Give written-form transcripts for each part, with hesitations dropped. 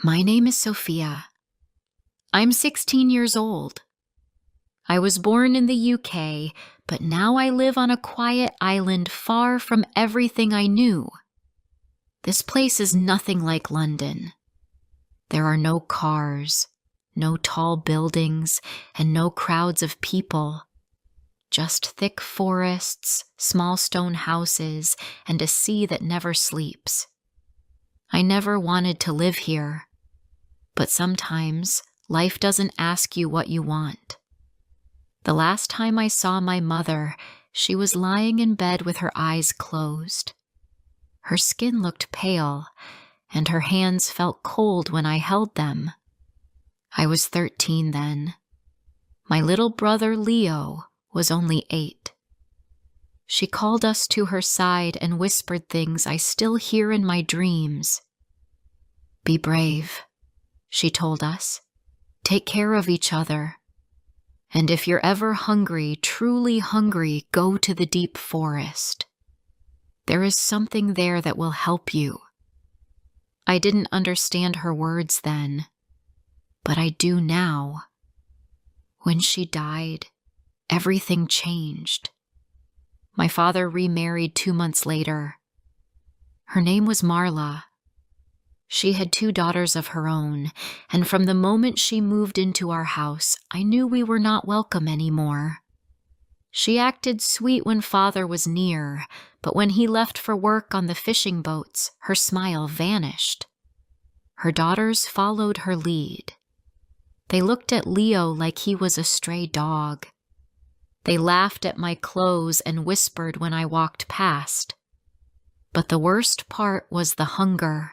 My name is Sophia. I'm 16 years old. I was born in the UK, but now I live on a quiet island far from everything I knew. This place is nothing like London. There are no cars, no tall buildings, and no crowds of people. Just thick forests, small stone houses, and a sea that never sleeps. I never wanted to live here, but sometimes life doesn't ask you what you want. The last time I saw my mother, she was lying in bed with her eyes closed. Her skin looked pale, and her hands felt cold when I held them. I was 13 then. My little brother Leo was only 8. She called us to her side and whispered things I still hear in my dreams. "Be brave," she told us. "Take care of each other. And if you're ever hungry, truly hungry, go to the deep forest. There is something there that will help you." I didn't understand her words then, but I do now. When she died, everything changed. My father remarried 2 months later. Her name was Marla. She had 2 daughters of her own, and from the moment she moved into our house, I knew we were not welcome anymore. She acted sweet when father was near, but when he left for work on the fishing boats, her smile vanished. Her daughters followed her lead. They looked at Leo like he was a stray dog. They laughed at my clothes and whispered when I walked past. But the worst part was the hunger.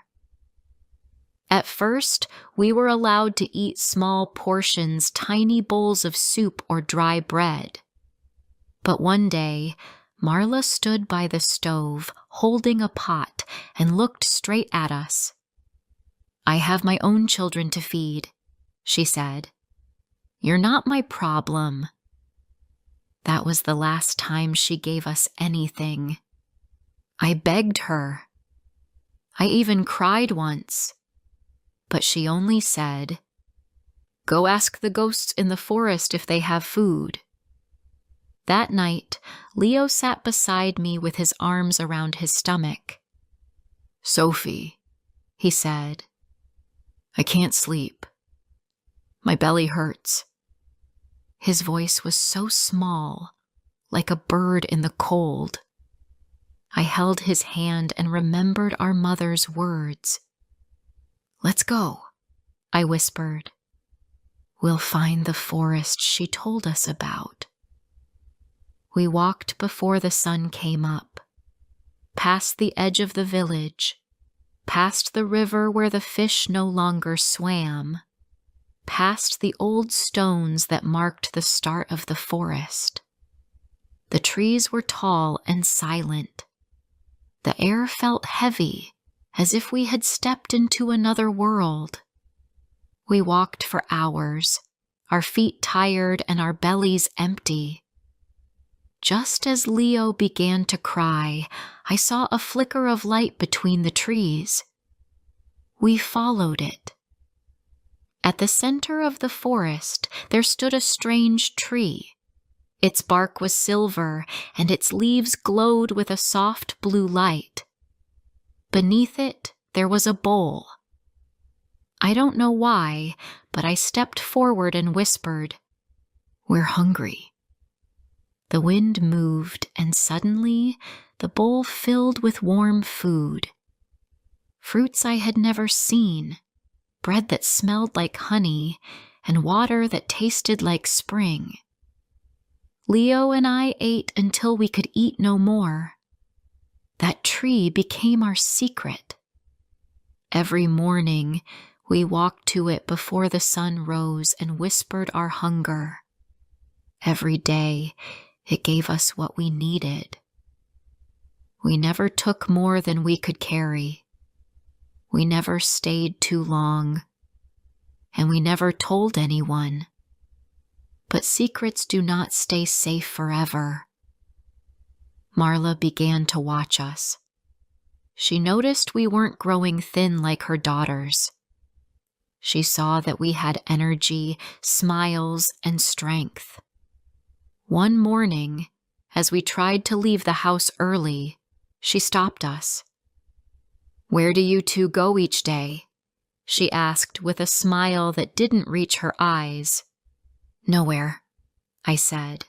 At first, we were allowed to eat small portions, tiny bowls of soup or dry bread. But one day, Marla stood by the stove, holding a pot, and looked straight at us. "I have my own children to feed," she said. "You're not my problem." That was the last time she gave us anything. I begged her. I even cried once. But she only said, "Go ask the ghosts in the forest if they have food." That night, Leo sat beside me with his arms around his stomach. "Sophie," he said, "I can't sleep. My belly hurts." His voice was so small, like a bird in the cold. I held his hand and remembered our mother's words. "Let's go," I whispered. "We'll find the forest she told us about." We walked before the sun came up, past the edge of the village, past the river where the fish no longer swam, past the old stones that marked the start of the forest. The trees were tall and silent. The air felt heavy, as if we had stepped into another world. We walked for hours, our feet tired and our bellies empty. Just as Leo began to cry, I saw a flicker of light between the trees. We followed it. At the center of the forest, there stood a strange tree. Its bark was silver, and its leaves glowed with a soft blue light. Beneath it, there was a bowl. I don't know why, but I stepped forward and whispered, "We're hungry." The wind moved, and suddenly the bowl filled with warm food. Fruits I had never seen, bread that smelled like honey, and water that tasted like spring. Leo and I ate until we could eat no more. That tree became our secret. Every morning, we walked to it before the sun rose and whispered our hunger. Every day, it gave us what we needed. We never took more than we could carry. We never stayed too long. And we never told anyone. But secrets do not stay safe forever. Marla began to watch us. She noticed we weren't growing thin like her daughters. She saw that we had energy, smiles, and strength. One morning, as we tried to leave the house early, she stopped us. "Where do you two go each day?" she asked with a smile that didn't reach her eyes. "Nowhere," I said.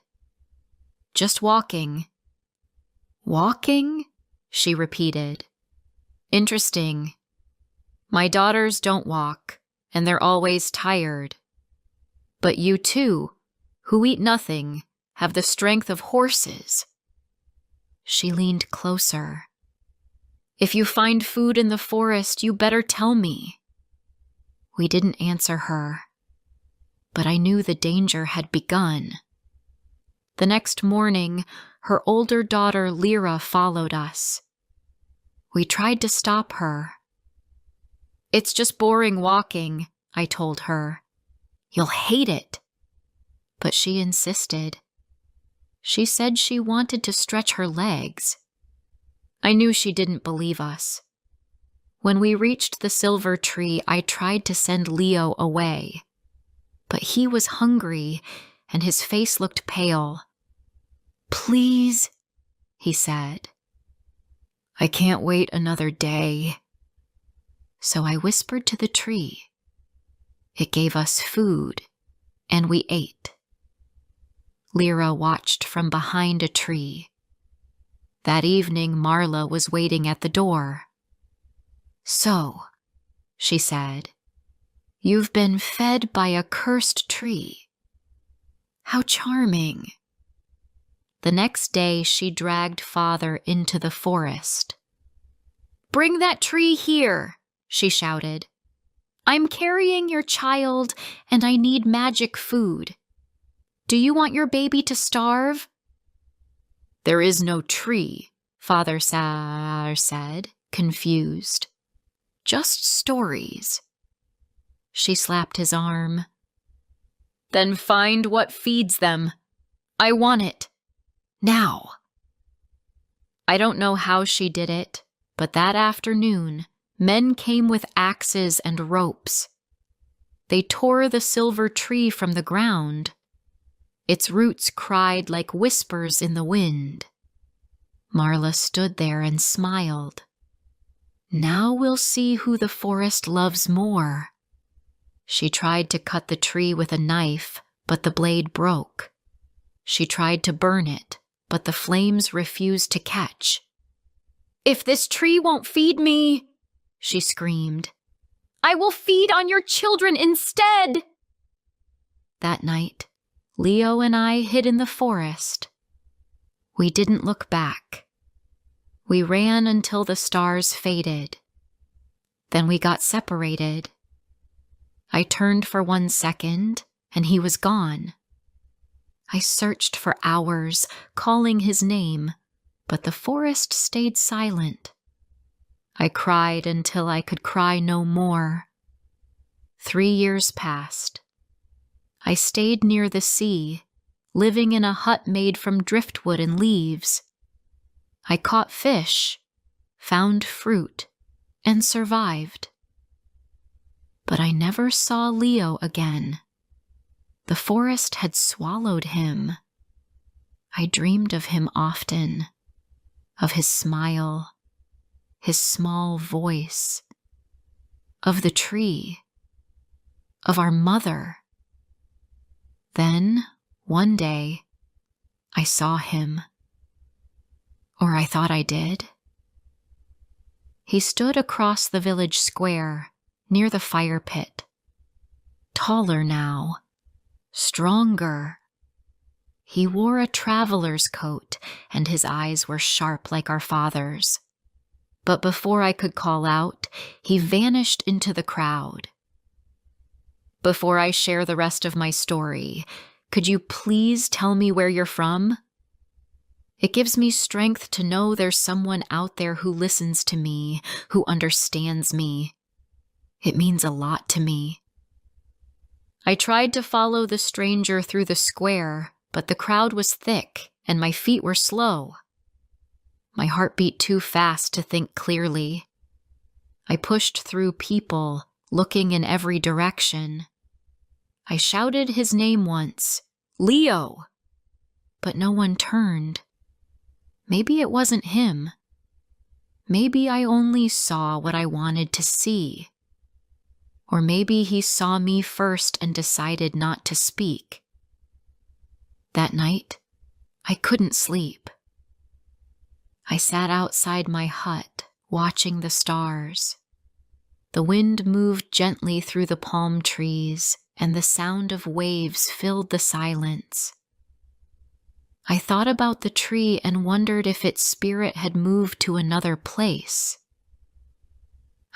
"Just walking." "Walking?" she repeated. "Interesting. My daughters don't walk, and they're always tired. But you two, who eat nothing, have the strength of horses." She leaned closer. "If you find food in the forest, you better tell me." We didn't answer her, but I knew the danger had begun. The next morning, her older daughter Lyra followed us. We tried to stop her. "It's just boring walking," I told her. "You'll hate it." But she insisted. She said she wanted to stretch her legs. I knew she didn't believe us. When we reached the silver tree, I tried to send Leo away. But he was hungry, and his face looked pale. "Please," he said. "I can't wait another day." So I whispered to the tree. It gave us food, and we ate. Lyra watched from behind a tree. That evening, Marla was waiting at the door. "So," she said, "you've been fed by a cursed tree. How charming." The next day, she dragged Father into the forest. "Bring that tree here," she shouted. "I'm carrying your child, and I need magic food. Do you want your baby to starve?" "There is no tree," Father said, confused. "Just stories." She slapped his arm. "Then find what feeds them. I want it. Now." I don't know how she did it, but that afternoon, men came with axes and ropes. They tore the silver tree from the ground. Its roots cried like whispers in the wind. Marla stood there and smiled. "Now we'll see who the forest loves more." She tried to cut the tree with a knife, but the blade broke. She tried to burn it, but the flames refused to catch. "If this tree won't feed me," she screamed, "I will feed on your children instead." That night, Leo and I hid in the forest. We didn't look back. We ran until the stars faded. Then we got separated. I turned for 1 second, and he was gone. I searched for hours, calling his name, but the forest stayed silent. I cried until I could cry no more. 3 years passed. I stayed near the sea, living in a hut made from driftwood and leaves. I caught fish, found fruit, and survived. But I never saw Leo again. The forest had swallowed him. I dreamed of him often, of his smile, his small voice, of the tree, of our mother. Then, one day, I saw him. Or I thought I did. He stood across the village square, near the fire pit. Taller now, stronger. He wore a traveler's coat, and his eyes were sharp like our father's. But before I could call out, he vanished into the crowd. Before I share the rest of my story, could you please tell me where you're from? It gives me strength to know there's someone out there who listens to me, who understands me. It means a lot to me. I tried to follow the stranger through the square, but the crowd was thick and my feet were slow. My heart beat too fast to think clearly. I pushed through people, looking in every direction. I shouted his name once, "Leo!" but no one turned. Maybe it wasn't him. Maybe I only saw what I wanted to see. Or maybe he saw me first and decided not to speak. That night, I couldn't sleep. I sat outside my hut, watching the stars. The wind moved gently through the palm trees, and the sound of waves filled the silence. I thought about the tree and wondered if its spirit had moved to another place.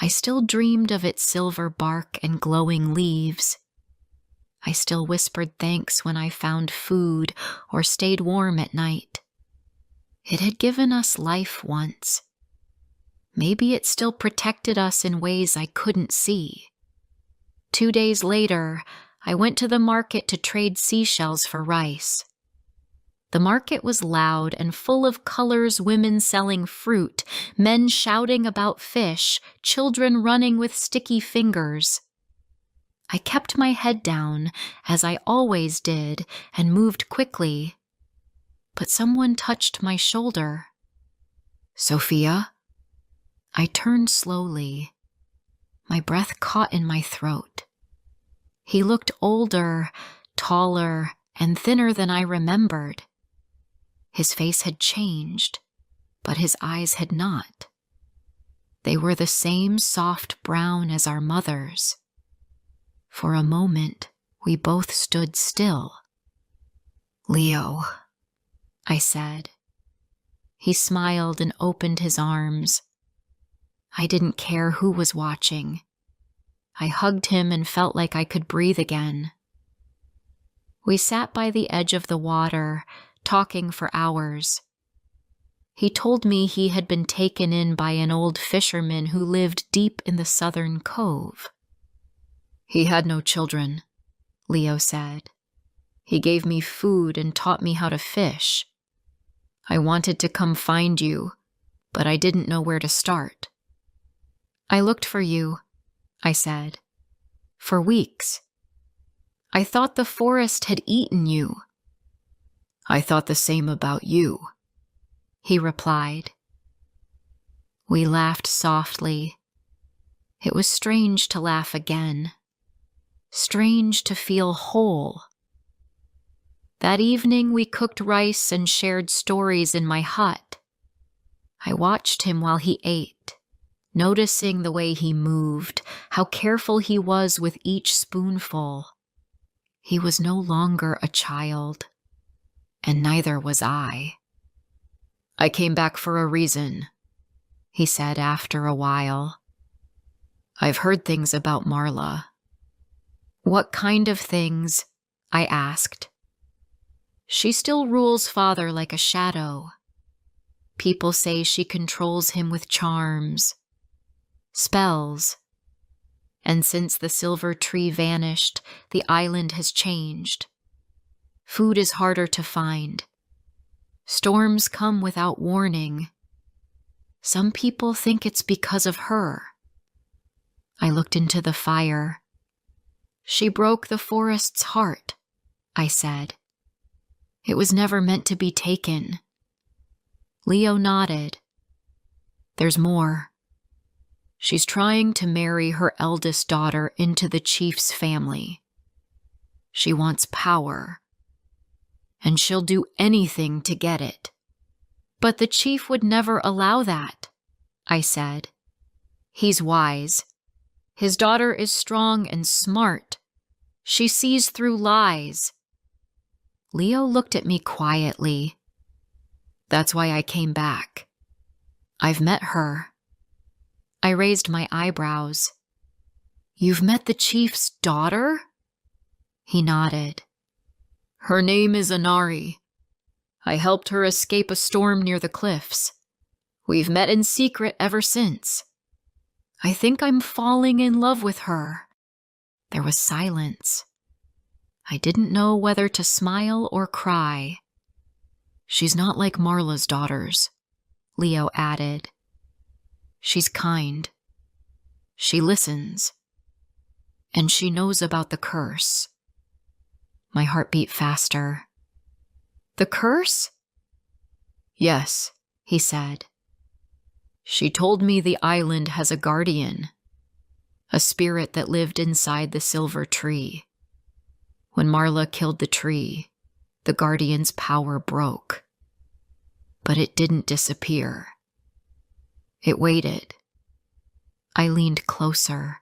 I still dreamed of its silver bark and glowing leaves. I still whispered thanks when I found food or stayed warm at night. It had given us life once. Maybe it still protected us in ways I couldn't see. 2 days later, I went to the market to trade seashells for rice. The market was loud and full of colors, women selling fruit, men shouting about fish, children running with sticky fingers. I kept my head down, as I always did, and moved quickly. But someone touched my shoulder. "Sophia?" I turned slowly. My breath caught in my throat. He looked older, taller, and thinner than I remembered. His face had changed, but his eyes had not. They were the same soft brown as our mother's. For a moment, we both stood still. "Leo," I said. He smiled and opened his arms. I didn't care who was watching. I hugged him and felt like I could breathe again. We sat by the edge of the water, talking for hours. He told me he had been taken in by an old fisherman who lived deep in the southern cove. "He had no children," Leo said. "He gave me food and taught me how to fish. I wanted to come find you, but I didn't know where to start." "I looked for you," I said, "for weeks. I thought the forest had eaten you." "I thought the same about you," he replied. We laughed softly. It was strange to laugh again. Strange to feel whole. That evening we cooked rice and shared stories in my hut. I watched him while he ate, noticing the way he moved, how careful he was with each spoonful. He was no longer a child, and neither was I. "I came back for a reason," he said after a while. "I've heard things about Marla." "What kind of things?" I asked. "She still rules father like a shadow. People say she controls him with charms, spells. And since the silver tree vanished, the island has changed. Food is harder to find. Storms come without warning. Some people think it's because of her." I looked into the fire. "She broke the forest's heart," I said. "It was never meant to be taken." Leo nodded. "There's more. She's trying to marry her eldest daughter into the chief's family. She wants power, and she'll do anything to get it." "But the chief would never allow that," I said. "He's wise. His daughter is strong and smart. She sees through lies." Leo looked at me quietly. "That's why I came back. I've met her." I raised my eyebrows. "You've met the chief's daughter?" He nodded. "Her name is Anari. I helped her escape a storm near the cliffs. We've met in secret ever since. I think I'm falling in love with her." There was silence. I didn't know whether to smile or cry. "She's not like Marla's daughters," Leo added. "She's kind. She listens. And she knows about the curse. My heart beat faster. The curse? Yes, he said. She told me the island has a guardian, a spirit that lived inside the silver tree. When Marla killed the tree, the guardian's power broke. But it didn't disappear. It waited. I leaned closer.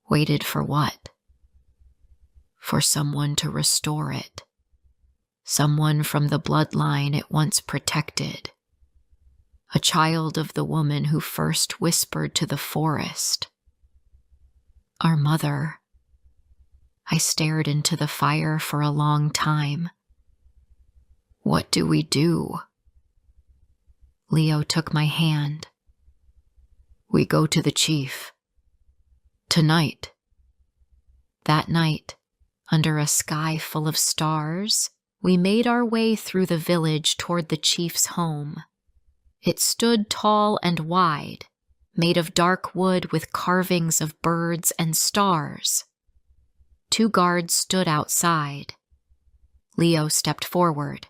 Waited for what? For someone to restore it. Someone from the bloodline it once protected. A child of the woman who first whispered to the forest. Our mother. I stared into the fire for a long time. What do we do? Leo took my hand. We go to the chief. Tonight. That night, under a sky full of stars, we made our way through the village toward the chief's home. It stood tall and wide, made of dark wood with carvings of birds and stars. 2 guards stood outside. Leo stepped forward.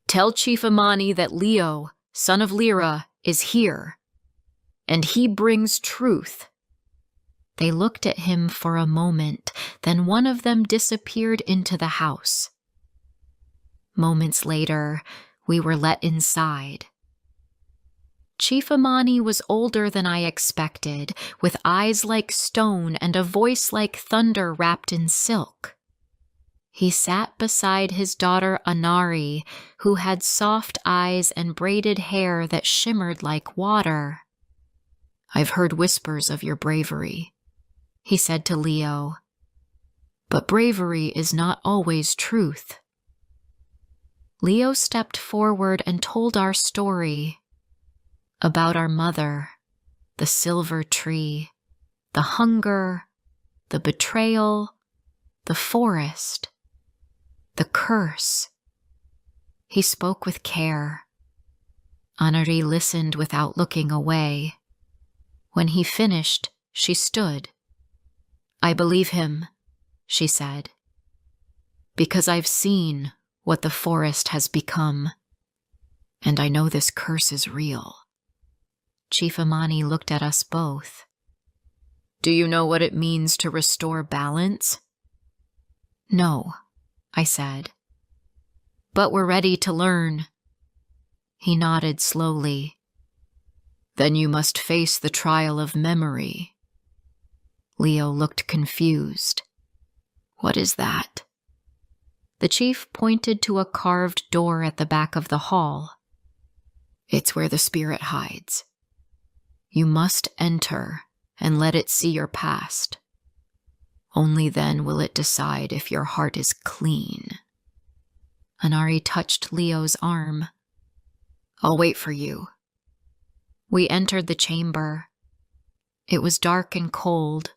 Tell Chief Imani that Leo, son of Lyra, is here, and he brings truth. They looked at him for a moment, then one of them disappeared into the house. Moments later, we were let inside. Chief Imani was older than I expected, with eyes like stone and a voice like thunder wrapped in silk. He sat beside his daughter Anari, who had soft eyes and braided hair that shimmered like water. I've heard whispers of your bravery, he said to Leo. But bravery is not always truth. Leo stepped forward and told our story. About our mother, the silver tree, the hunger, the betrayal, the forest, the curse. He spoke with care. Anari listened without looking away. When he finished, she stood. I believe him, she said, because I've seen what the forest has become, and I know this curse is real. Chief Imani looked at us both. Do you know what it means to restore balance? No, I said. But we're ready to learn. He nodded slowly. Then you must face the trial of memory. Leo looked confused. What is that? The chief pointed to a carved door at the back of the hall. It's where the spirit hides. You must enter and let it see your past. Only then will it decide if your heart is clean. Anari touched Leo's arm. I'll wait for you. We entered the chamber. It was dark and cold.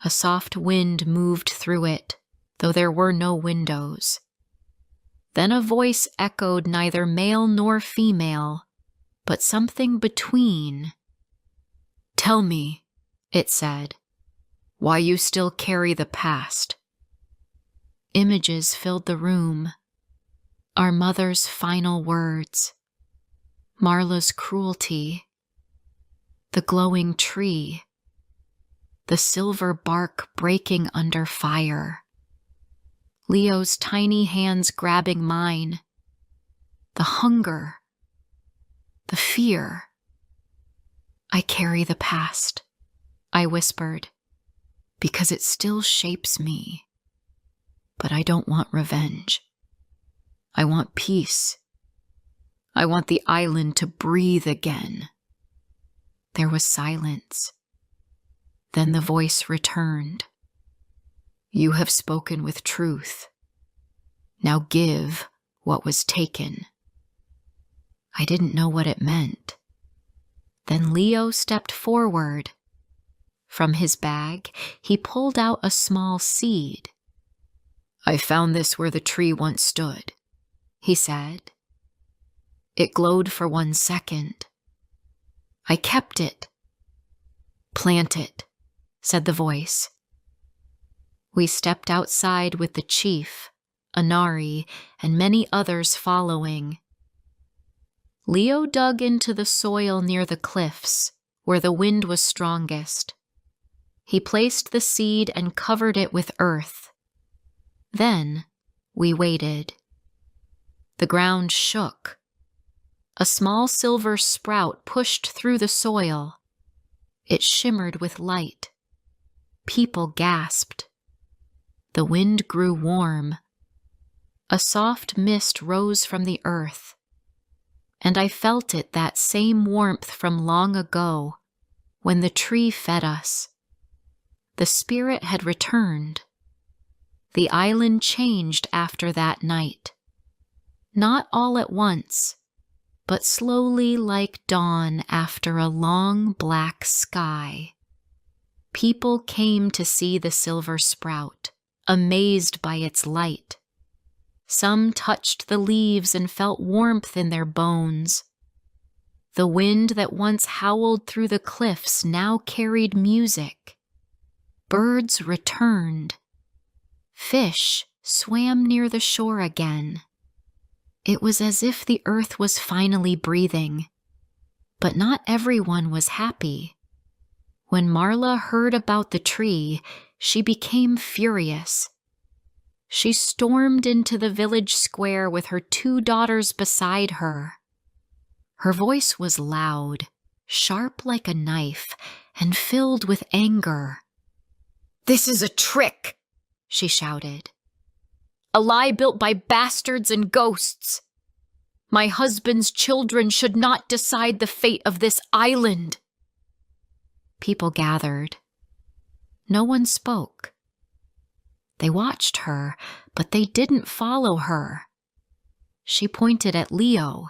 A soft wind moved through it, though there were no windows. Then a voice echoed neither male nor female, but something between. Tell me, it said, why you still carry the past. Images filled the room. Our mother's final words. Marla's cruelty. The glowing tree. The silver bark breaking under fire. Leo's tiny hands grabbing mine. The hunger. The fear. I carry the past, I whispered, because it still shapes me. But I don't want revenge. I want peace. I want the island to breathe again. There was silence. Then the voice returned. You have spoken with truth. Now give what was taken. I didn't know what it meant. Then Leo stepped forward. From his bag, he pulled out a small seed. I found this where the tree once stood, he said. It glowed for 1 second. I kept it. Plant it, said the voice. We stepped outside with the chief, Anari, and many others following. Leo dug into the soil near the cliffs, where the wind was strongest. He placed the seed and covered it with earth. Then we waited. The ground shook. A small silver sprout pushed through the soil. It shimmered with light. People gasped. The wind grew warm. A soft mist rose from the earth, and I felt it, that same warmth from long ago, when the tree fed us. The spirit had returned. The island changed after that night. Not all at once, but slowly like dawn after a long black sky. People came to see the silver sprout, amazed by its light. Some touched the leaves and felt warmth in their bones. The wind that once howled through the cliffs now carried music. Birds returned. Fish swam near the shore again. It was as if the earth was finally breathing. But not everyone was happy. When Marla heard about the tree, she became furious. She stormed into the village square with her 2 daughters beside her. Her voice was loud, sharp like a knife, and filled with anger. "This is a trick," she shouted. "A lie built by bastards and ghosts. My husband's children should not decide the fate of this island." People gathered. No one spoke. They watched her, but they didn't follow her. She pointed at Leo.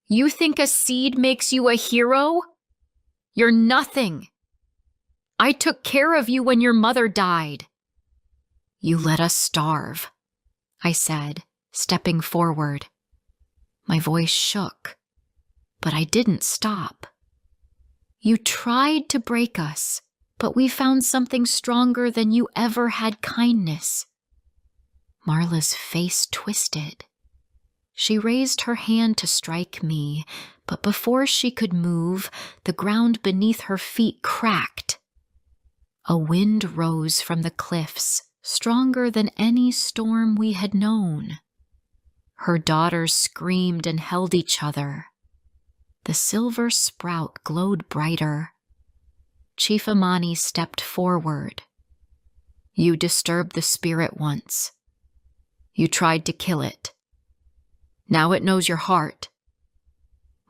"You think a seed makes you a hero? You're nothing. I took care of you when your mother died." "You let us starve," I said, stepping forward. My voice shook, but I didn't stop. "You tried to break us, but we found something stronger than you ever had: kindness." Marla's face twisted. She raised her hand to strike me, but before she could move, the ground beneath her feet cracked. A wind rose from the cliffs, stronger than any storm we had known. Her daughters screamed and held each other. The silver sprout glowed brighter. Chief Amani stepped forward. "You disturbed the spirit once. You tried to kill it. Now it knows your heart."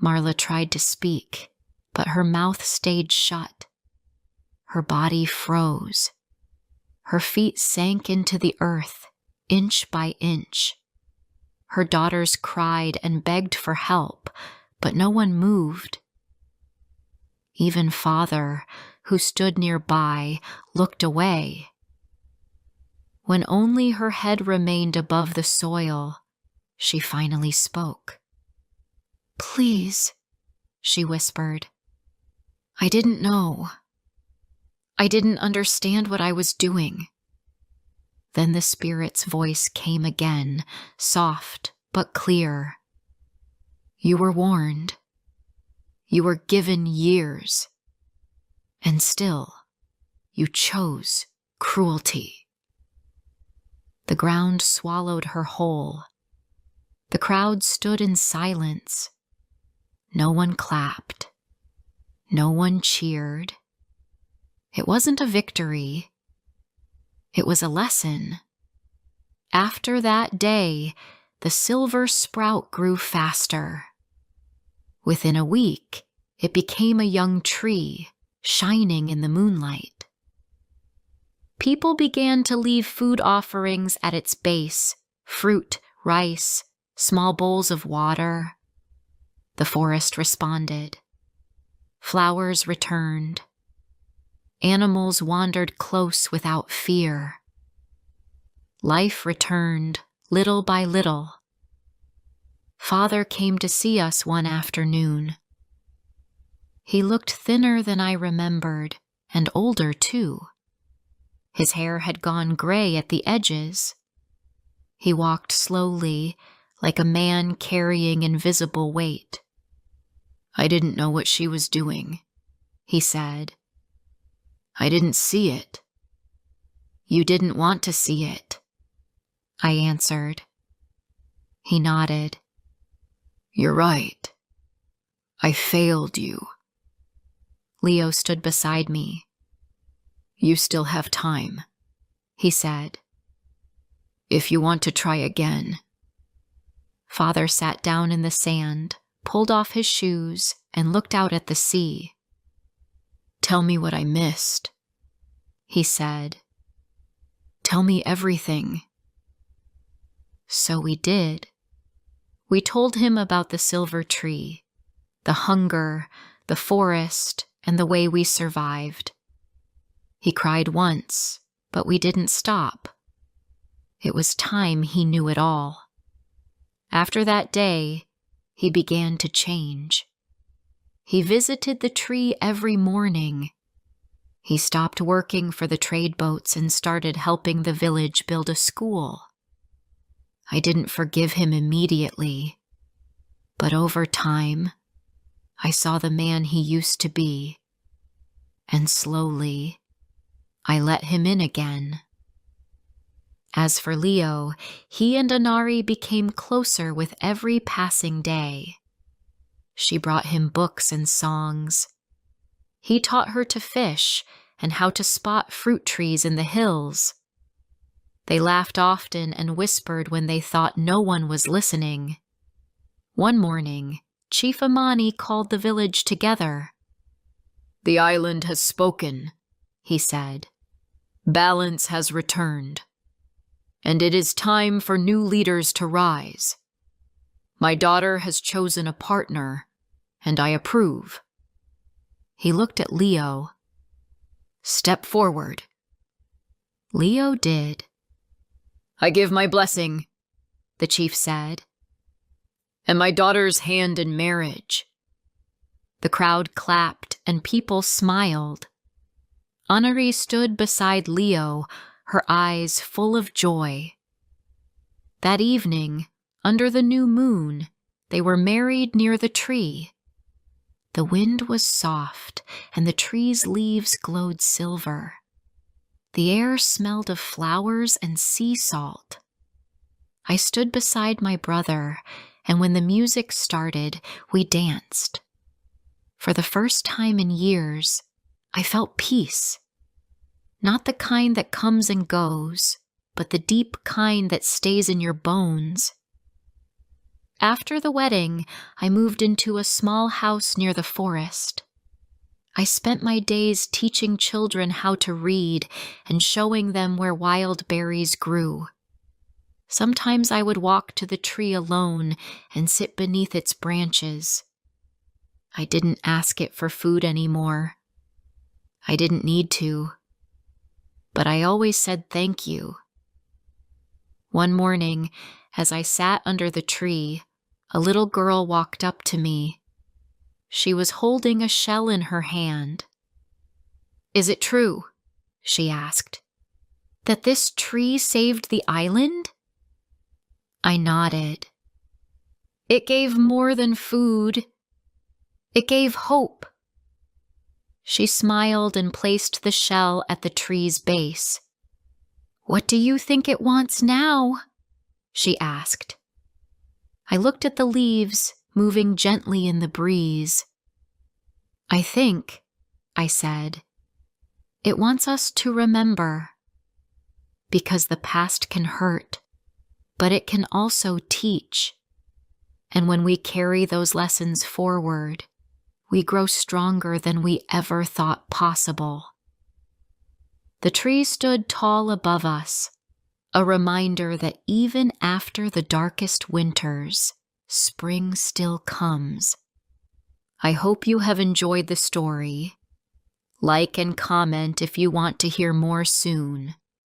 Marla tried to speak, but her mouth stayed shut. Her body froze. Her feet sank into the earth, inch by inch. Her daughters cried and begged for help, but no one moved. Even Father, who stood nearby, looked away. When only her head remained above the soil, she finally spoke. "Please," she whispered. "I didn't know. I didn't understand what I was doing." Then the spirit's voice came again, soft but clear. "You were warned. You were given years. And still, you chose cruelty." The ground swallowed her whole. The crowd stood in silence. No one clapped. No one cheered. It wasn't a victory. It was a lesson. After that day, the silver sprout grew faster. Within a week, it became a young tree, shining in the moonlight. People began to leave food offerings at its base: fruit, rice, small bowls of water. The forest responded. Flowers returned. Animals wandered close without fear. Life returned, little by little. Father came to see us one afternoon. He looked thinner than I remembered, and older too. His hair had gone gray at the edges. He walked slowly, like a man carrying invisible weight. "I didn't know what she was doing," he said. "I didn't see it." "You didn't want to see it," I answered. He nodded. "You're right. I failed you." Leo stood beside me. "You still have time," he said. "If you want to try again." Father sat down in the sand, pulled off his shoes, and looked out at the sea. "Tell me what I missed," he said. "Tell me everything." So we did. We told him about the silver tree, the hunger, the forest, and the way we survived. He cried once, but we didn't stop. It was time he knew it all. After that day, he began to change. He visited the tree every morning. He stopped working for the trade boats and started helping the village build a school. I didn't forgive him immediately, but over time, I saw the man he used to be, and slowly, I let him in again. As for Leo, he and Anari became closer with every passing day. She brought him books and songs. He taught her to fish and how to spot fruit trees in the hills. They laughed often and whispered when they thought no one was listening. One morning, Chief Amani called the village together. "The island has spoken," he said. "Balance has returned, and it is time for new leaders to rise. My daughter has chosen a partner, and I approve." He looked at Leo. "Step forward." Leo did. "I give my blessing," the chief said, "and my daughter's hand in marriage." The crowd clapped and people smiled. Anari stood beside Leo, her eyes full of joy. That evening, under the new moon, they were married near the tree. The wind was soft, and the tree's leaves glowed silver. The air smelled of flowers and sea salt. I stood beside my brother, and when the music started, we danced. For the first time in years, I felt peace. Not the kind that comes and goes, but the deep kind that stays in your bones. After the wedding, I moved into a small house near the forest. I spent my days teaching children how to read and showing them where wild berries grew. Sometimes I would walk to the tree alone and sit beneath its branches. I didn't ask it for food anymore. I didn't need to. But I always said thank you. One morning, as I sat under the tree, a little girl walked up to me. She was holding a shell in her hand. "Is it true," she asked, "that this tree saved the island?" I nodded. "It gave more than food. It gave hope." She smiled and placed the shell at the tree's base. "What do you think it wants now?" she asked. I looked at the leaves, moving gently in the breeze. "I think," I said, "it wants us to remember. Because the past can hurt, but it can also teach. And when we carry those lessons forward, we grow stronger than we ever thought possible." The tree stood tall above us, a reminder that even after the darkest winters, spring still comes. I hope you have enjoyed the story. Like and comment if you want to hear more soon.